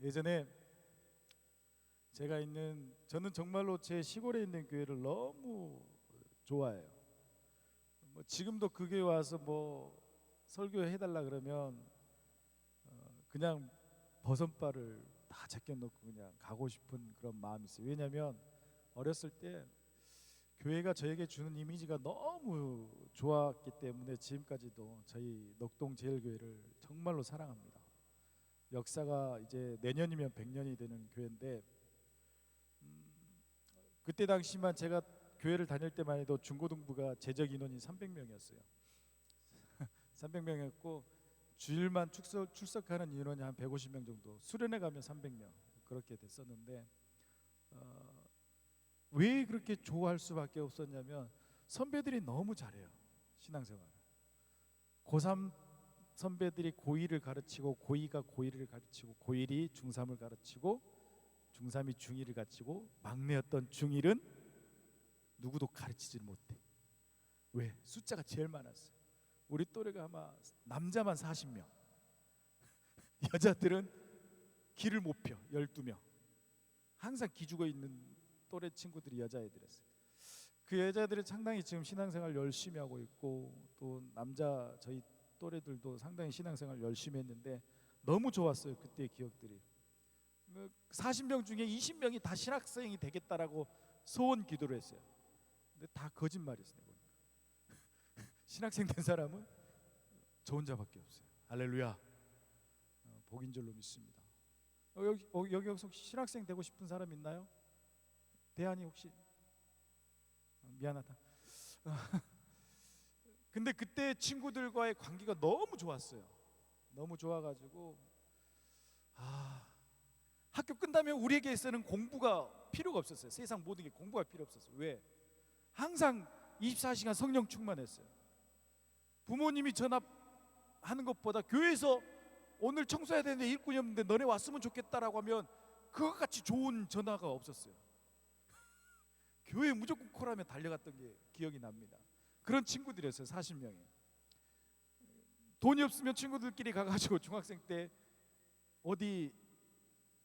예전에 저는 정말로 제 시골에 있는 교회를 너무 좋아해요. 뭐 지금도 그 교회 와서 뭐 설교 해달라 그러면 그냥 버선발을 다 제껴놓고 그냥 가고 싶은 그런 마음이 있어요. 왜냐하면 어렸을 때 교회가 저에게 주는 이미지가 너무 좋았기 때문에 지금까지도 저희 녹동제일교회를 정말로 사랑합니다. 역사가 이제 내년이면 100년이 되는 교회인데, 그때 당시만 제가 교회를 다닐 때만 해도 중고등부가 재적 인원이 300명이었어요. 300명이었고 주일만 출석하는 인원이 한 150명 정도, 수련회 가면 300명 그렇게 됐었는데, 왜 그렇게 좋아할 수밖에 없었냐면 선배들이 너무 잘해요. 신앙생활. 고3 선배들이 고2를 가르치고, 고2가 고1을 가르치고, 고1이 중3을 가르치고, 중3이 중2를 가르치고, 막내였던 중1은 누구도 가르치지 못해. 왜? 숫자가 제일 많았어요. 우리 또래가 아마 남자만 40명, 여자들은 기를 못 펴 12명. 항상 기죽어 있는 또래 친구들이 여자애들이었어요. 그 여자들이 상당히 지금 신앙생활 열심히 하고 있고, 또 남자 저희 또래들도 상당히 신앙생활 열심히 했는데 너무 좋았어요. 그때의 기억들이. 40명 중에 20명이 다 신학생이 되겠다라고 소원 기도를 했어요. 근데 다 거짓말이었어요. 신학생 된 사람은 저 혼자밖에 없어요. 할렐루야. 복인 줄로 믿습니다. 여기 혹시 신학생 되고 싶은 사람 있나요? 대안이 혹시? 미안하다. 근데 그때 친구들과의 관계가 너무 좋았어요. 너무 좋아가지고 학교 끝나면 우리에게서는 공부가 필요가 없었어요. 세상 모든 게 공부가 필요 없었어요. 왜? 항상 24시간 성령 충만했어요. 부모님이 전화하는 것보다 교회에서 오늘 청소해야 되는데 일꾼이 없는데 너네 왔으면 좋겠다라고 하면 그것같이 좋은 전화가 없었어요. 교회에 무조건 콜하면 달려갔던 게 기억이 납니다. 그런 친구들이었어요. 40명이. 돈이 없으면 친구들끼리 가가지고 중학생 때 어디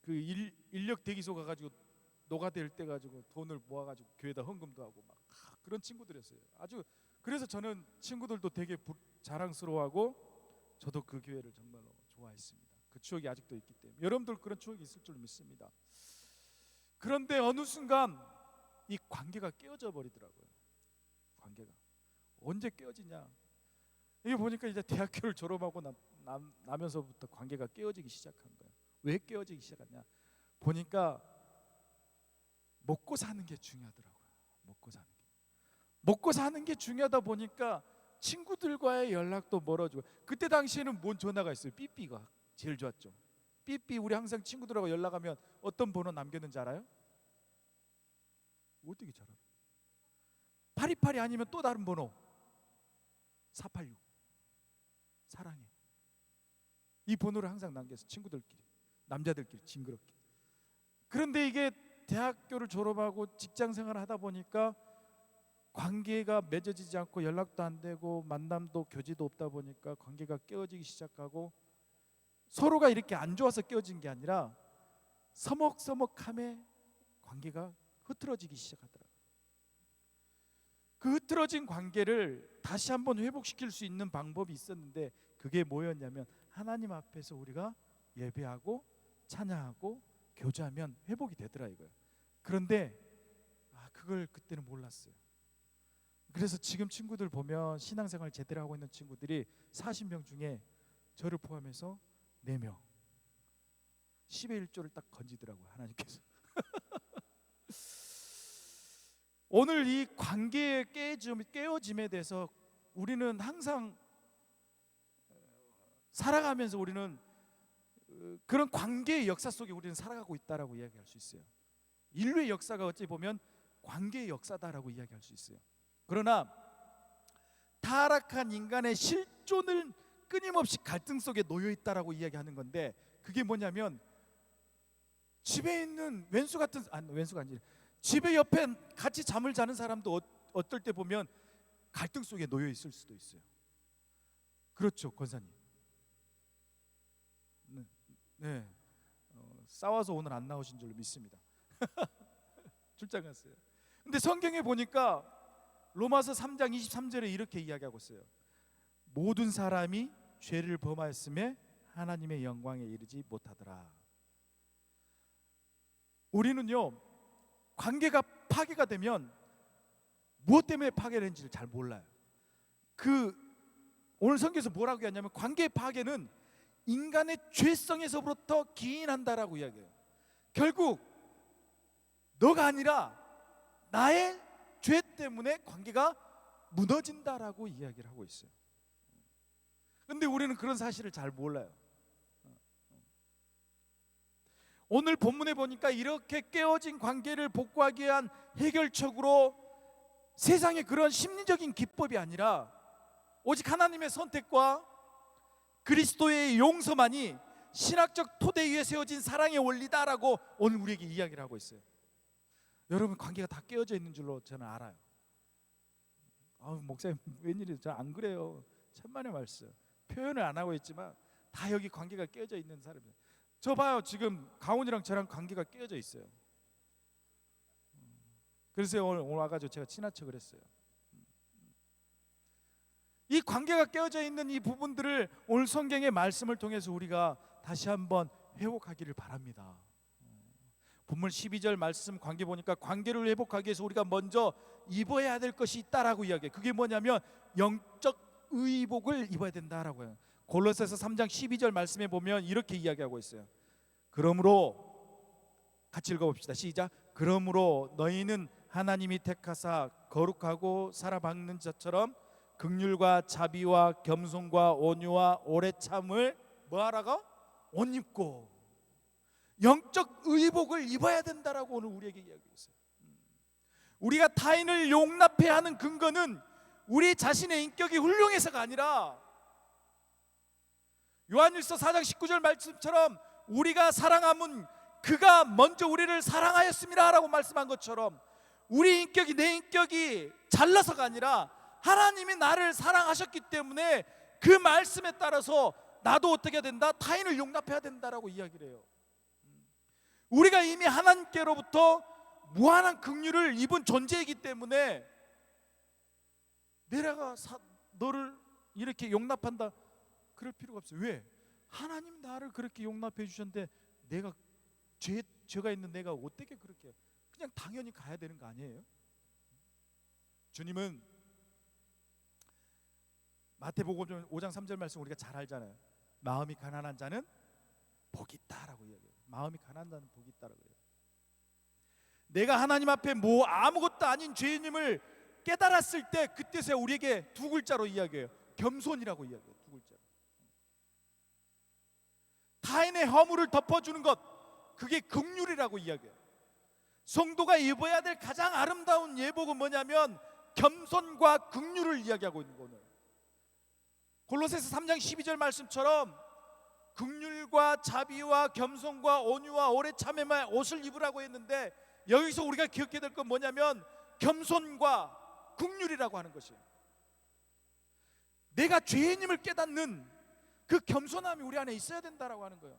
그 인력 대기소 가가지고 노가대를 떼가지고 돈을 모아가지고 교회에다 헌금도 하고 막 그런 친구들이었어요. 아주. 그래서 저는 친구들도 되게 자랑스러워하고 저도 그 교회를 정말로 좋아했습니다. 그 추억이 아직도 있기 때문에 여러분들 그런 추억이 있을 줄 믿습니다. 그런데 어느 순간 이 관계가 깨어져 버리더라고요. 관계가 언제 깨어지냐? 이게 보니까 이제 대학교를 졸업하고 나면서부터 관계가 깨어지기 시작한 거예요. 왜 깨어지기 시작했냐? 보니까 먹고 사는 게 중요하더라고요. 먹고 사는 게 중요하다 보니까 친구들과의 연락도 멀어지고, 그때 당시에는 뭔 전화가 있어요? 삐삐가 제일 좋았죠. 삐삐. 우리 항상 친구들하고 연락하면 어떤 번호 남겼는지 알아요? 어떻게 잘 알아? 8282 아니면 또 다른 번호 486 사랑해. 이 번호를 항상 남겨서 친구들끼리, 남자들끼리 징그럽게. 그런데 이게 대학교를 졸업하고 직장 생활을 하다 보니까 관계가 맺어지지 않고 연락도 안 되고 만남도 교제도 없다 보니까 관계가 깨어지기 시작하고, 서로가 이렇게 안 좋아서 깨어진 게 아니라 서먹서먹함에 관계가 흐트러지기 시작하더라고요. 그 흐트러진 관계를 다시 한번 회복시킬 수 있는 방법이 있었는데, 그게 뭐였냐면 하나님 앞에서 우리가 예배하고 찬양하고 교제하면 회복이 되더라 이거예요. 그런데 그걸 그때는 몰랐어요. 그래서 지금 친구들 보면 신앙생활 제대로 하고 있는 친구들이 40명 중에 저를 포함해서 4명 10의 1조를 딱 건지더라고요, 하나님께서. 오늘 이 관계의 깨어짐에 대해서 우리는 항상 살아가면서 우리는 그런 관계의 역사 속에 우리는 살아가고 있다라고 이야기할 수 있어요. 인류의 역사가 어찌 보면 관계의 역사다라고 이야기할 수 있어요. 그러나 타락한 인간의 실존을 끊임없이 갈등 속에 놓여 있다라고 이야기하는 건데, 그게 뭐냐면 집에 있는 왼수가 아니라 집에 옆에 같이 잠을 자는 사람도 어떨 때 보면 갈등 속에 놓여 있을 수도 있어요. 그렇죠, 권사님. 네. 싸워서 오늘 안 나오신 줄로 믿습니다. 출장 갔어요. 근데 성경에 보니까 로마서 3장 23절에 이렇게 이야기하고 있어요. 모든 사람이 죄를 범하였음에 하나님의 영광에 이르지 못하더라. 우리는요, 관계가 파괴가 되면 무엇 때문에 파괴되는지를 잘 몰라요. 오늘 성경에서 뭐라고 하냐면 관계 파괴는 인간의 죄성에서부터 기인한다라고 이야기해요. 결국 너가 아니라 나의 죄 때문에 관계가 무너진다라고 이야기를 하고 있어요. 근데 우리는 그런 사실을 잘 몰라요. 오늘 본문에 보니까 이렇게 깨어진 관계를 복구하기 위한 해결책으로 세상의 그런 심리적인 기법이 아니라 오직 하나님의 선택과 그리스도의 용서만이 신학적 토대 위에 세워진 사랑의 원리다라고 오늘 우리에게 이야기를 하고 있어요. 여러분, 관계가 다 깨어져 있는 줄로 저는 알아요. 목사님 웬일이에요? 저 안 그래요. 천만의 말씀. 표현을 안 하고 있지만 다 여기 관계가 깨어져 있는 사람이에요. 저 봐요. 지금 가온이랑 저랑 관계가 깨어져 있어요. 그래서 오늘 와가지고 제가 친한 척을 했어요. 이 관계가 깨어져 있는 이 부분들을 오늘 성경의 말씀을 통해서 우리가 다시 한번 회복하기를 바랍니다. 본문 12절 말씀 관계 보니까 관계를 회복하기 위해서 우리가 먼저 입어야 될 것이 있다라고 이야기해요. 그게 뭐냐면 영적 의복을 입어야 된다라고 해요. 골로새서 3장 12절 말씀에 보면 이렇게 이야기하고 있어요. 그러므로 같이 읽어봅시다. 시작. 그러므로 너희는 하나님이 택하사 거룩하고 살아박는 자처럼 긍휼과 자비와 겸손과 온유와 오래 참을 뭐하라고? 옷 입고 영적 의복을 입어야 된다라고 오늘 우리에게 이야기했어요. 우리가 타인을 용납해야 하는 근거는 우리 자신의 인격이 훌륭해서가 아니라 요한일서 4장 19절 말씀처럼 우리가 사랑함은 그가 먼저 우리를 사랑하였습니다 라고 말씀한 것처럼 우리 인격이 내 인격이 잘나서가 아니라 하나님이 나를 사랑하셨기 때문에 그 말씀에 따라서 나도 어떻게 해야 된다? 타인을 용납해야 된다라고 이야기를 해요. 우리가 이미 하나님께로부터 무한한 긍휼을 입은 존재이기 때문에 내가 너를 이렇게 용납한다 그럴 필요가 없어요. 왜? 하나님 나를 그렇게 용납해 주셨는데 내가 죄가 있는 내가 어떻게 그렇게 그냥 당연히 가야 되는 거 아니에요? 주님은 마태복음 5장 3절 말씀 우리가 잘 알잖아요. 마음이 가난한 자는 복이 있다라고 이야기해요. 마음이 가난한 자는 복이 있다라고 해요. 내가 하나님 앞에 아무것도 아닌 죄인임을 깨달았을 때 그때서야 우리에게 두 글자로 이야기해요. 겸손이라고 이야기해요. 두 글자. 타인의 허물을 덮어주는 것, 그게 긍휼이라고 이야기해요. 성도가 입어야 될 가장 아름다운 예복은 뭐냐면 겸손과 긍휼을 이야기하고 있는 거예요. 골로새서 3장 12절 말씀처럼 긍휼과 자비와 겸손과 온유와 오래 참음의 옷을 입으라고 했는데 여기서 우리가 기억해야 될 건 뭐냐면 겸손과 긍휼이라고 하는 것이에요. 내가 죄인임을 깨닫는 그 겸손함이 우리 안에 있어야 된다라고 하는 거예요.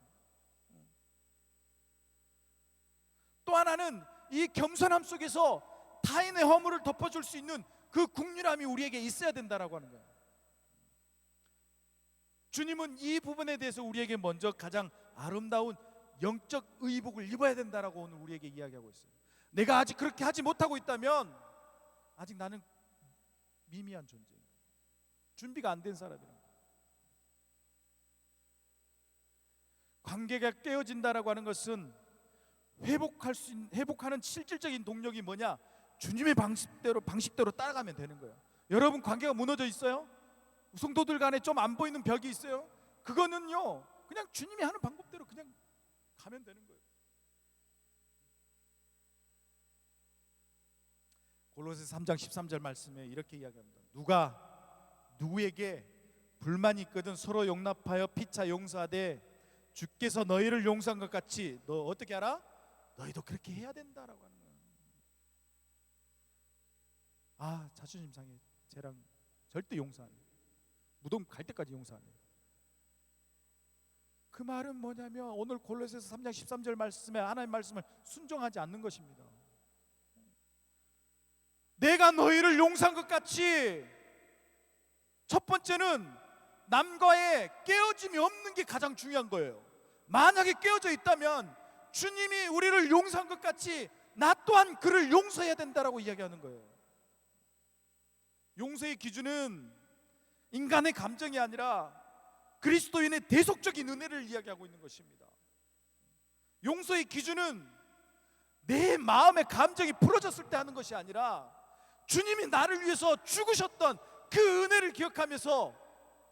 또 하나는 이 겸손함 속에서 타인의 허물을 덮어줄 수 있는 그 긍휼함이 우리에게 있어야 된다라고 하는 거예요. 주님은 이 부분에 대해서 우리에게 먼저 가장 아름다운 영적 의복을 입어야 된다라고 오늘 우리에게 이야기하고 있어요. 내가 아직 그렇게 하지 못하고 있다면 아직 나는 미미한 존재예요. 준비가 안 된 사람이에요. 관계가 깨어진다라고 하는 것은 회복하는 실질적인 동력이 뭐냐? 주님의 방식대로 따라가면 되는 거예요. 여러분, 관계가 무너져 있어요? 성도들 간에 좀 안 보이는 벽이 있어요? 그거는요 그냥 주님이 하는 방법대로 그냥 가면 되는 거예요. 골로새서 3장 13절 말씀에 이렇게 이야기합니다. 누가 누구에게 불만이 있거든 서로 용납하여 피차 용서하되 주께서 너희를 용서한 것 같이 너 어떻게 알아? 너희도 그렇게 해야 된다라고 하는 거예요. 자존심 상해. 쟤랑 절대 용서 안 해. 무덤 갈 때까지 용서 안 해. 그 말은 뭐냐면 오늘 골로새서 3장 13절 말씀에 하나님 말씀을 순종하지 않는 것입니다. 내가 너희를 용서한 것 같이 첫 번째는 남과의 깨어짐이 없는 게 가장 중요한 거예요. 만약에 깨어져 있다면 주님이 우리를 용서한 것 같이 나 또한 그를 용서해야 된다라고 이야기하는 거예요. 용서의 기준은 인간의 감정이 아니라 그리스도인의 대속적인 은혜를 이야기하고 있는 것입니다. 용서의 기준은 내 마음의 감정이 풀어졌을 때 하는 것이 아니라 주님이 나를 위해서 죽으셨던 그 은혜를 기억하면서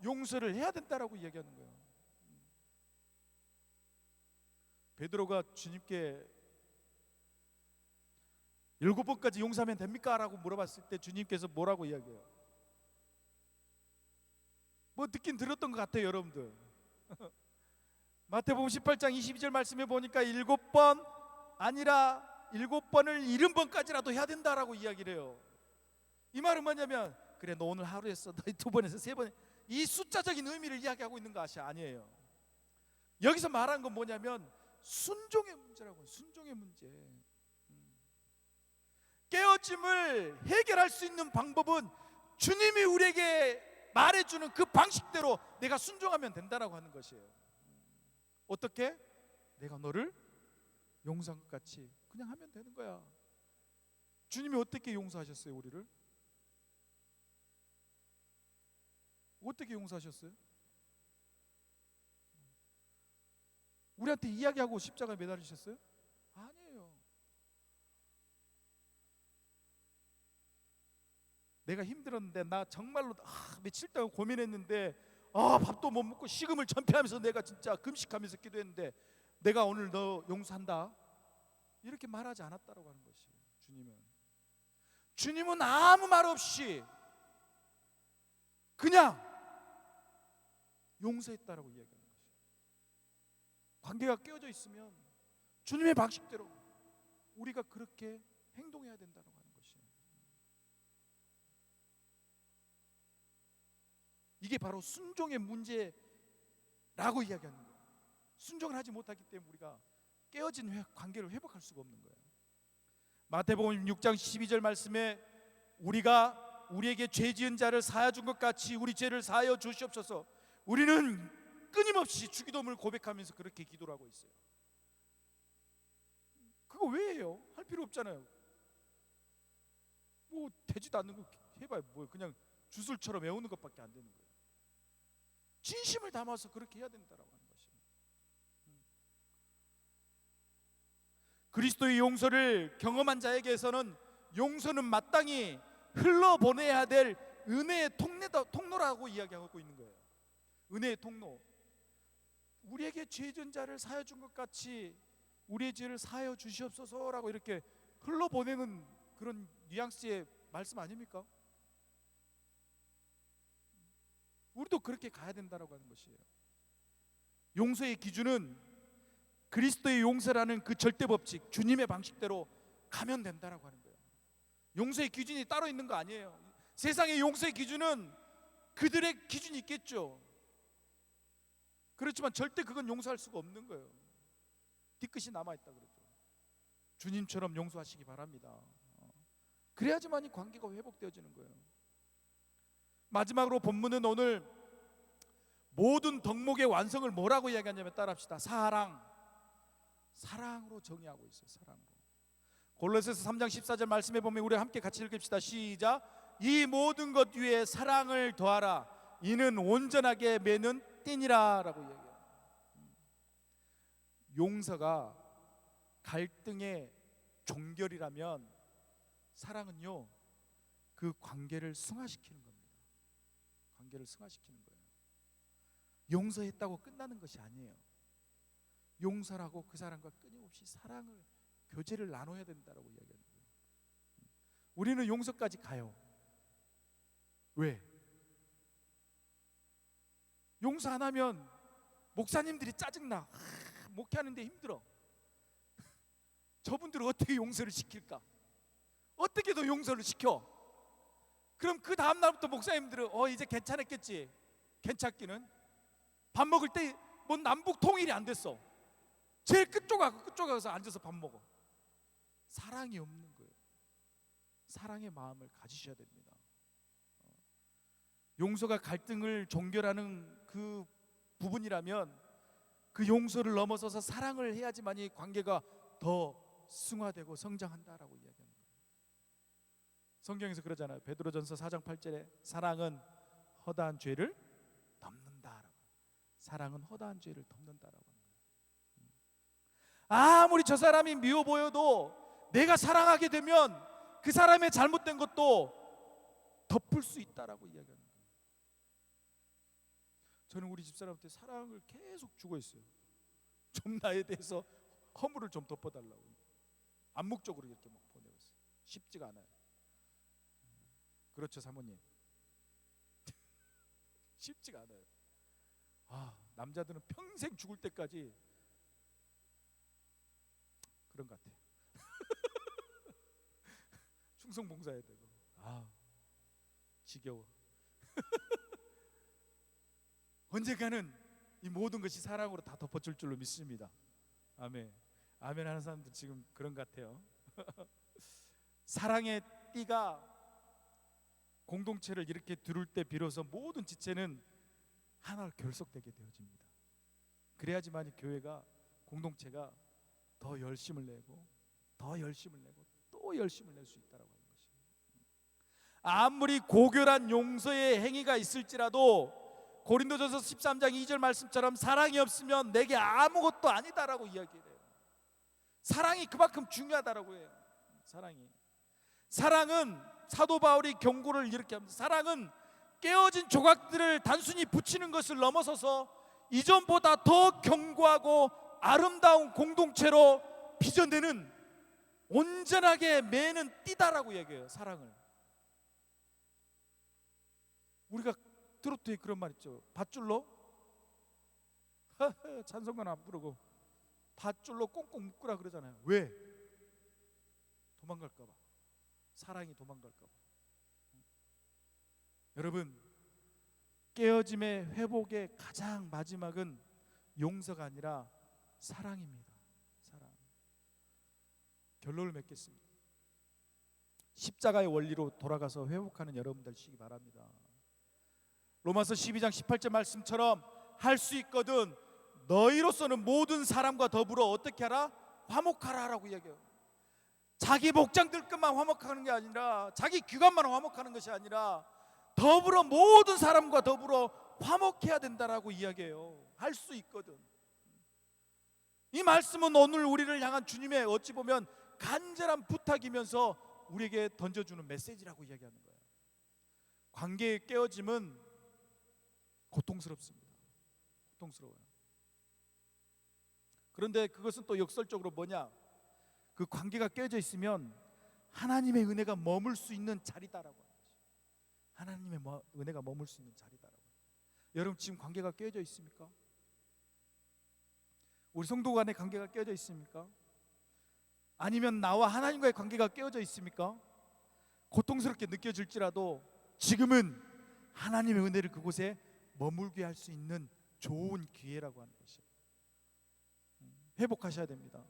용서를 해야 된다라고 이야기하는 거예요. 베드로가 주님께 7번까지 용서하면 됩니까? 라고 물어봤을 때 주님께서 뭐라고 이야기해요? 뭐 듣긴 들었던 것 같아요, 여러분들. 마태복음 18장 22절 말씀에 보니까 7번 아니라 7번을 70번까지라도 해야 된다라고 이야기를 해요. 이 말은 뭐냐면 그래 너 오늘 하루 했어, 너 2번에서 3번, 이 숫자적인 의미를 이야기하고 있는 것이 아니에요. 여기서 말하는 건 뭐냐면 순종의 문제라고요. 순종의 문제. 깨어짐을 해결할 수 있는 방법은 주님이 우리에게 말해주는 그 방식대로 내가 순종하면 된다라고 하는 것이에요. 어떻게? 내가 너를 용서한 것 같이 그냥 하면 되는 거야. 주님이 어떻게 용서하셨어요, 우리를? 어떻게 용서하셨어요? 우리한테 이야기하고 십자가에 매달리셨어요? 아니에요. 내가 힘들었는데 나 정말로 며칠 동안 고민했는데 밥도 못 먹고 식음을 전폐하면서 내가 진짜 금식하면서 기도했는데 내가 오늘 너 용서한다 이렇게 말하지 않았다라고 하는 것이에요. 주님은 아무 말 없이 그냥 용서했다라고 이야기하는 것이에요. 관계가 깨어져 있으면 주님의 방식대로 우리가 그렇게 행동해야 된다고 하는 것이에요. 이게 바로 순종의 문제라고 이야기하는 거예요. 순종을 하지 못하기 때문에 우리가 깨어진 관계를 회복할 수가 없는 거예요. 마태복음 6장 12절 말씀에 우리가 우리에게 죄 지은 자를 사하여 준 것 같이 우리 죄를 사하여 주시옵소서. 우리는 끊임없이 주기도문을 고백하면서 그렇게 기도를 하고 있어요. 그거 왜 해요? 할 필요 없잖아요. 뭐 되지도 않는 거 해봐요. 뭐 그냥 주술처럼 외우는 것밖에 안 되는 거예요. 진심을 담아서 그렇게 해야 된다라고 하는 것이에요. 그리스도의 용서를 경험한 자에게서는 용서는 마땅히 흘러보내야 될 은혜의 통로라고 이야기하고 있는 거예요. 은혜의 통로. 우리에게 죄 지은 자를 사하여 준 것 같이 우리의 죄를 사하여 주시옵소서라고 이렇게 흘러보내는 그런 뉘앙스의 말씀 아닙니까? 우리도 그렇게 가야 된다라고 하는 것이에요. 용서의 기준은 그리스도의 용서라는 그 절대 법칙, 주님의 방식대로 가면 된다라고 하는 거예요. 용서의 기준이 따로 있는 거 아니에요. 세상의 용서의 기준은 그들의 기준이 있겠죠. 그렇지만 절대 그건 용서할 수가 없는 거예요. 뒤끝이 남아있다 그러죠. 주님처럼 용서하시기 바랍니다. 그래야지만 이 관계가 회복되어지는 거예요. 마지막으로 본문은 오늘 모든 덕목의 완성을 뭐라고 이야기하냐면 따라합시다. 사랑으로 정의하고 있어요. 사랑으로. 골로새서 3장 14절 말씀해 보면 우리 함께 같이 읽읍시다. 시작. 이 모든 것 위에 사랑을 더하라. 이는 온전하게 매는 띠니라 라고 이야기해요. 용서가 갈등의 종결이라면 사랑은요 그 관계를 승화시키는 겁니다. 관계를 승화시키는 거예요. 용서했다고 끝나는 것이 아니에요. 용서라고 그 사람과 끊임없이 사랑을 교제를 나눠야 된다라고 이야기하는 거예요. 우리는 용서까지 가요. 왜? 용서 안 하면 목사님들이 짜증나. 목회하는데 힘들어. 저분들은 어떻게 용서를 시킬까? 어떻게 더 용서를 시켜? 그럼 그 다음 날부터 목사님들은 이제 괜찮았겠지. 괜찮기는 밥 먹을 때 뭐 남북 통일이 안 됐어. 제일 끝쪽에 가서 앉아서 밥 먹어. 사랑이 없는 거예요. 사랑의 마음을 가지셔야 됩니다. 용서가 갈등을 종결하는 그 부분이라면 그 용서를 넘어서서 사랑을 해야지만이 관계가 더 승화되고 성장한다라고 이야기하는 거예요. 성경에서 그러잖아요. 베드로전서 4장 8절에 사랑은 허다한 죄를 덮는다라고. 사랑은 허다한 죄를 덮는다라고 하는 거예요. 아무리 저 사람이 미워 보여도 내가 사랑하게 되면 그 사람의 잘못된 것도 덮을 수 있다라고 이야기하는 거예요. 저는 우리 집사람한테 사랑을 계속 주고 있어요. 좀 나에 대해서 허물을 좀 덮어달라고. 암묵적으로 이렇게 막 보내고 있어요. 쉽지가 않아요. 그렇죠, 사모님. 쉽지가 않아요. 남자들은 평생 죽을 때까지 그런 것 같아요. 충성봉사해야 되고. 지겨워. 언젠가는 이 모든 것이 사랑으로 다 덮어줄 줄로 믿습니다. 아멘. 아멘 하는 사람들 지금 그런 것 같아요. 사랑의 띠가 공동체를 이렇게 두를 때 비로소 모든 지체는 하나로 결속되게 되어집니다. 그래야지만 교회가, 공동체가 더 열심을 내고 더 열심을 내고 또 열심을 낼 수 있다라고 하는 것입니다. 아무리 고결한 용서의 행위가 있을지라도 고린도전서 13장 2절 말씀처럼 사랑이 없으면 내게 아무것도 아니다라고 이야기해요. 사랑이 그만큼 중요하다라고 해요. 사랑은 사도 바울이 경고를 이렇게 합니다. 사랑은 깨어진 조각들을 단순히 붙이는 것을 넘어서서 이전보다 더 견고하고 아름다운 공동체로 빚어내는, 온전하게 매는 띠다라고 얘기해요. 사랑을. 우리가 트로트에 그런 말 있죠. 밧줄로 찬송가는 안 부르고 밧줄로 꽁꽁 묶으라 그러잖아요. 왜? 도망갈까 봐. 사랑이 도망갈까 봐. 여러분, 깨어짐의 회복의 가장 마지막은 용서가 아니라 사랑입니다. 사랑. 결론을 맺겠습니다. 십자가의 원리로 돌아가서 회복하는 여러분들 되시기 바랍니다. 로마서 12장 18절 말씀처럼 할 수 있거든 너희로서는 모든 사람과 더불어 어떻게 하라? 화목하라라고 이야기해요. 자기 목장들 것만 화목하는 게 아니라, 자기 귀관만 화목하는 것이 아니라 더불어 모든 사람과 더불어 화목해야 된다라고 이야기해요. 할 수 있거든. 이 말씀은 오늘 우리를 향한 주님의 어찌 보면 간절한 부탁이면서 우리에게 던져주는 메시지라고 이야기하는 거예요. 관계의 깨어짐은 고통스럽습니다. 고통스러워요. 그런데 그것은 또 역설적으로 뭐냐? 그 관계가 깨어져 있으면 하나님의 은혜가 머물 수 있는 자리다라고 하는 거죠. 하나님의 은혜가 머물 수 있는 자리다라고. 여러분 지금 관계가 깨어져 있습니까? 우리 성도 간의 관계가 깨어져 있습니까? 아니면 나와 하나님과의 관계가 깨어져 있습니까? 고통스럽게 느껴질지라도 지금은 하나님의 은혜를 그곳에 머물게 할 수 있는 좋은 기회라고 하는 것이에요. 회복하셔야 됩니다.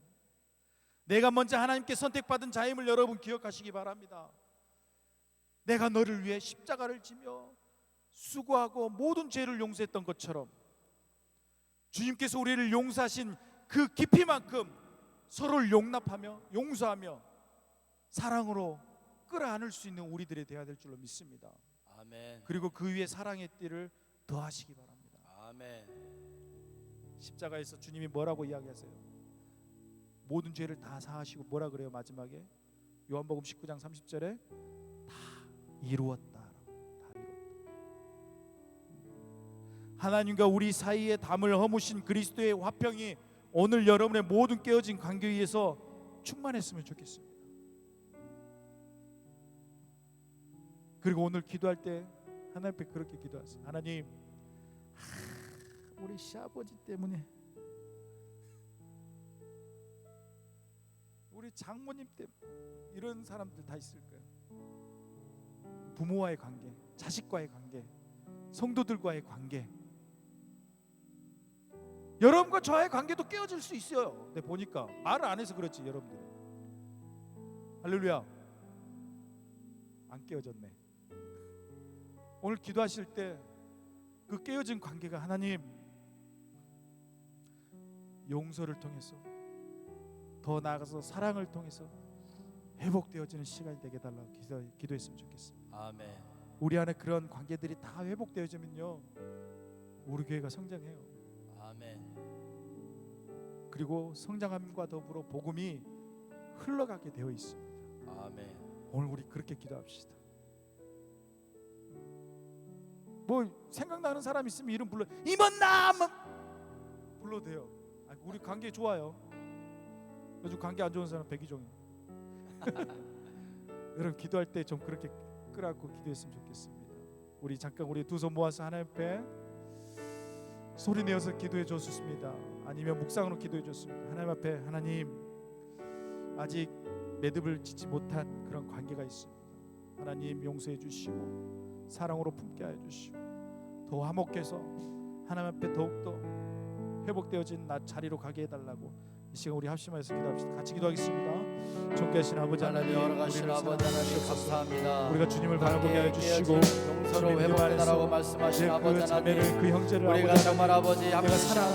내가 먼저 하나님께 선택받은 자임을 여러분 기억하시기 바랍니다. 내가 너를 위해 십자가를 지며 수고하고 모든 죄를 용서했던 것처럼 주님께서 우리를 용서하신 그 깊이만큼 서로를 용납하며 용서하며 사랑으로 끌어안을 수 있는 우리들이 되어야 될 줄로 믿습니다. 아멘. 그리고 그 위에 사랑의 띠를 더하시기 바랍니다. 아멘. 십자가에서 주님이 뭐라고 이야기하세요? 모든 죄를 다 사하시고 뭐라 그래요? 마지막에 요한복음 19장 30절에 다 이루었다. 다 이루었다. 하나님과 우리 사이에 담을 허무신 그리스도의 화평이 오늘 여러분의 모든 깨어진 관계 위에서 충만했으면 좋겠습니다. 그리고 오늘 기도할 때 하나님 앞에 그렇게 기도하세요. 하나님, 우리 시아버지 때문에, 우리 장모님 때문에 이런 사람들 다 있을 거예요. 부모와의 관계, 자식과의 관계, 성도들과의 관계, 여러분과 저의 관계도 깨어질 수 있어요. 내 보니까 말을 안 해서 그렇지 여러분들. 할렐루야. 안 깨어졌네. 오늘 기도하실 때 그 깨어진 관계가 하나님 용서를 통해서 더 나아가서 사랑을 통해서 회복되어지는 시간이 되게 달라고 기도했으면 좋겠습니다. 아멘. 우리 안에 그런 관계들이 다 회복되어지면요 우리 교회가 성장해요. 아멘. 그리고 성장함과 더불어 복음이 흘러가게 되어 있습니다. 아멘. 오늘 우리 그렇게 기도합시다. 뭐 생각나는 사람 있으면 이름 불러. 임원남 불러도 돼요. 우리 관계 좋아요. 요즘 관계 안 좋은 사람 백이종이. 여러분 기도할 때 좀 그렇게 끌어안고 기도했으면 좋겠습니다. 우리 잠깐 우리 두 손 모아서 하나님 앞에 소리 내어서 기도해 줬습니다. 아니면 묵상으로 기도해 줬습니다. 하나님 앞에 하나님 아직 매듭을 짓지 못한 그런 관계가 있습니다. 하나님 용서해 주시고 사랑으로 품게 하여 주시고 더 화목해서 하나님 앞에 더욱더 회복되어진 나 자리로 가게 해달라고 이 시간 우리 합심하여서 기도합시다. 같이 기도하겠습니다. 존귀하신 아버지 하나님, 허락하신 아버지 하나님 감사합니다. 우리가 주님을 바라보게 하여 주시고 용서로 회복되라고 말씀하신 아버지 하나님, 그 자매를 그 형제를 우리가 아버지 정말 아버지 내가 사랑